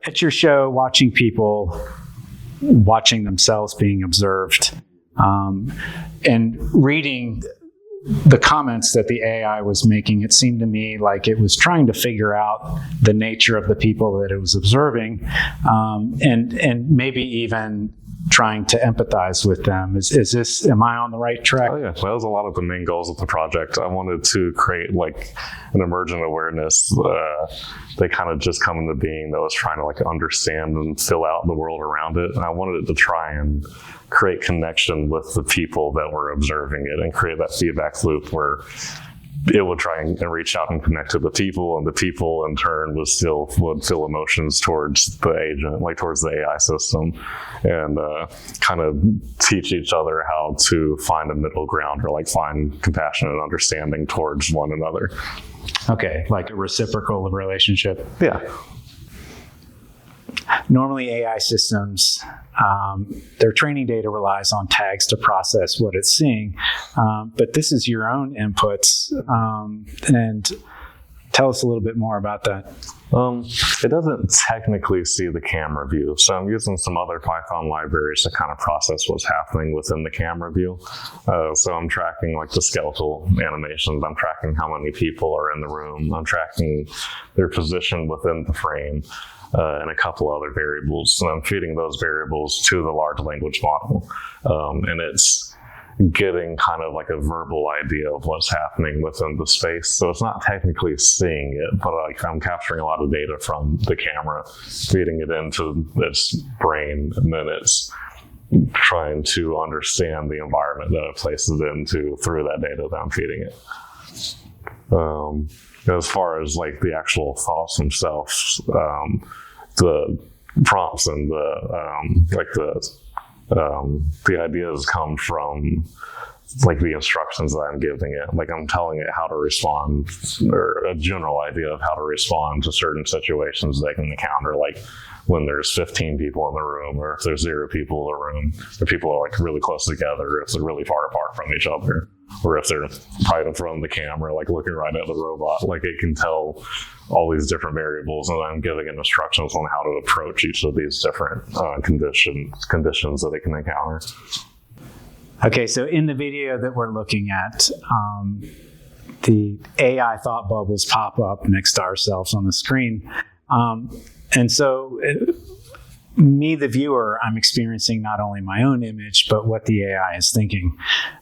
at your show, watching people watching themselves being observed, and reading the comments that the AI was making, it seemed to me like it was trying to figure out the nature of the people that it was observing, and maybe even trying to empathize with them. Am I on the right track? Oh yeah, well, that was a lot of the main goals of the project. I wanted to create like an emergent awareness that kind of just come into being, that was trying to like understand and fill out the world around it. And I wanted it to try and create connection with the people that were observing it and create that feedback loop where it would try and reach out and connect to the people, and the people in turn would feel emotions towards the agent, like towards the AI system, and kind of teach each other how to find a middle ground, or like find compassion and understanding towards one another. Okay, like a reciprocal relationship. Yeah. Normally AI systems, their training data relies on tags to process what it's seeing, but this is your own inputs, and tell us a little bit more about that. It doesn't technically see the camera view, so I'm using some other Python libraries to kind of process what's happening within the camera view. So I'm tracking like the skeletal animations, I'm tracking how many people are in the room, I'm tracking their position within the frame, and a couple other variables, and I'm feeding those variables to the large language model, and it's getting kind of like a verbal idea of what's happening within the space. So it's not technically seeing it, but like I'm capturing a lot of data from the camera, feeding it into its brain, and then it's trying to understand the environment that it places it into through that data that I'm feeding it. As far as like the actual thoughts themselves, the prompts and the ideas come from like the instructions that I'm giving it. Like I'm telling it how to respond, or a general idea of how to respond to certain situations they can encounter, like when there's 15 people in the room, or if there's 0 people in the room, or people are like really close together, or if they're really far apart from each other, or if they're right in front of the camera, like looking right at the robot. Like it can tell all these different variables, and I'm giving it instructions on how to approach each of these different conditions that it can encounter. Okay, so in the video that we're looking at, the AI thought bubbles pop up next to ourselves on the screen. And so me, the viewer, I'm experiencing not only my own image, but what the AI is thinking.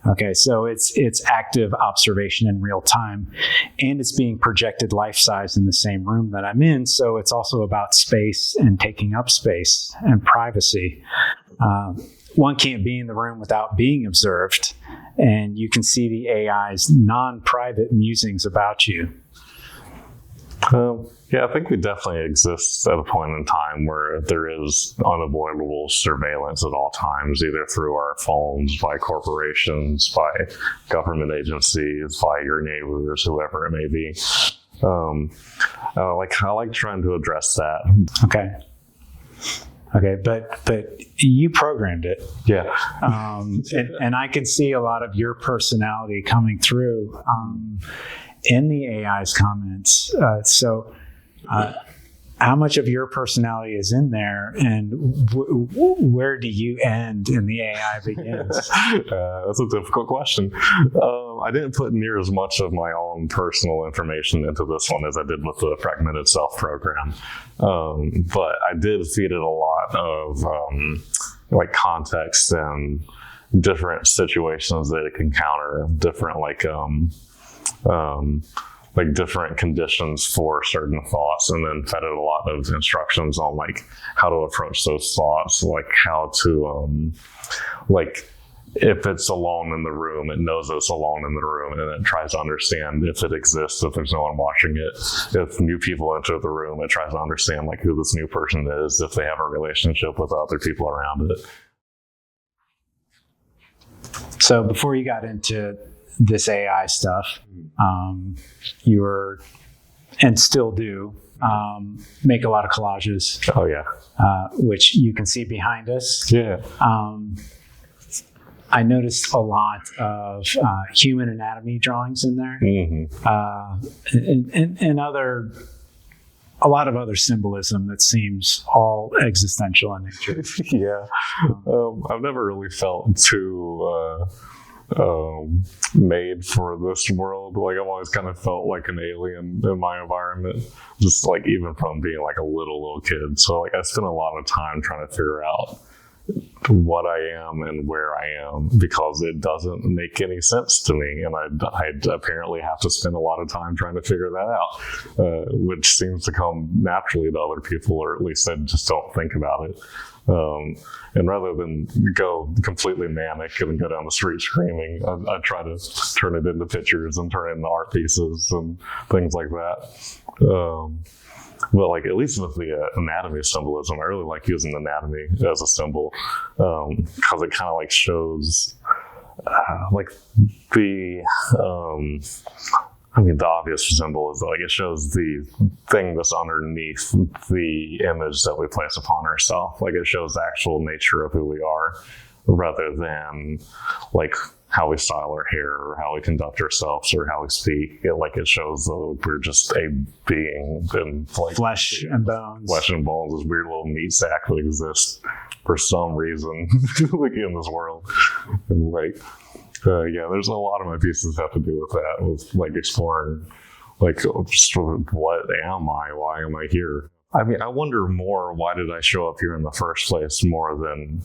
Okay, so it's active observation in real time, and it's being projected life-size in the same room that I'm in, so it's also about space and taking up space and privacy. One can't be in the room without being observed, and you can see the AI's non-private musings about you. Yeah, I think we definitely exist at a point in time where there is unavoidable surveillance at all times, either through our phones, by corporations, by government agencies, by your neighbors, whoever it may be. I like trying to address that. Okay, but you programmed it. Yeah. And I can see a lot of your personality coming through in the AI's comments. So how much of your personality is in there, and where do you end and the AI begins? That's a difficult question. I didn't put near as much of my own personal information into this one as I did with the fragmented self program. But I did feed it a lot of like context and different situations that it can counter, different different conditions for certain thoughts, and then fed it a lot of instructions on like how to approach those thoughts, like how to if it's alone in the room, it knows it's alone in the room, and it tries to understand if it exists, if there's no one watching it. If new people enter the room, it tries to understand like who this new person is, if they have a relationship with other people around it. So before you got into this AI stuff, you were, and still do, make a lot of collages. Oh yeah. Which you can see behind us. Yeah. I noticed a lot of human anatomy drawings in there, mm-hmm. And other a lot of other symbolism that seems all existential in nature. Yeah. I've never really felt too made for this world. Like, I've always kind of felt like an alien in my environment, just like even from being like a little kid. So like I spent a lot of time trying to figure out what I am and where I am, because it doesn't make any sense to me, and I'd apparently have to spend a lot of time trying to figure that out, which seems to come naturally to other people, or at least I just don't think about it. And rather than go completely manic and go down the street screaming, I try to turn it into pictures and turn it into art pieces and things like that. Well, like, at least with the anatomy symbolism, I really like using anatomy as a symbol, because it kind of like shows like the the obvious symbol is like it shows the thing that's underneath the image that we place upon ourselves. Like, it shows the actual nature of who we are, rather than like how we style our hair or how we conduct ourselves or how we speak. It shows that we're just a being, and like Flesh and bones. Flesh and bones, this weird little meat sack that exists for some reason like in this world. And like, yeah, there's a lot of my pieces have to do with that, with like exploring like just what am I? Why am I here? I mean, I wonder more, why did I show up here in the first place, more than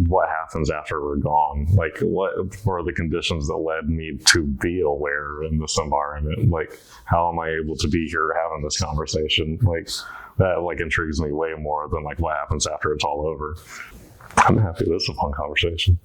what happens after we're gone. Like, what were the conditions that led me to be aware in this environment? Like, how am I able to be here having this conversation? Like, that like intrigues me way more than like what happens after it's all over. I'm happy this is a fun conversation.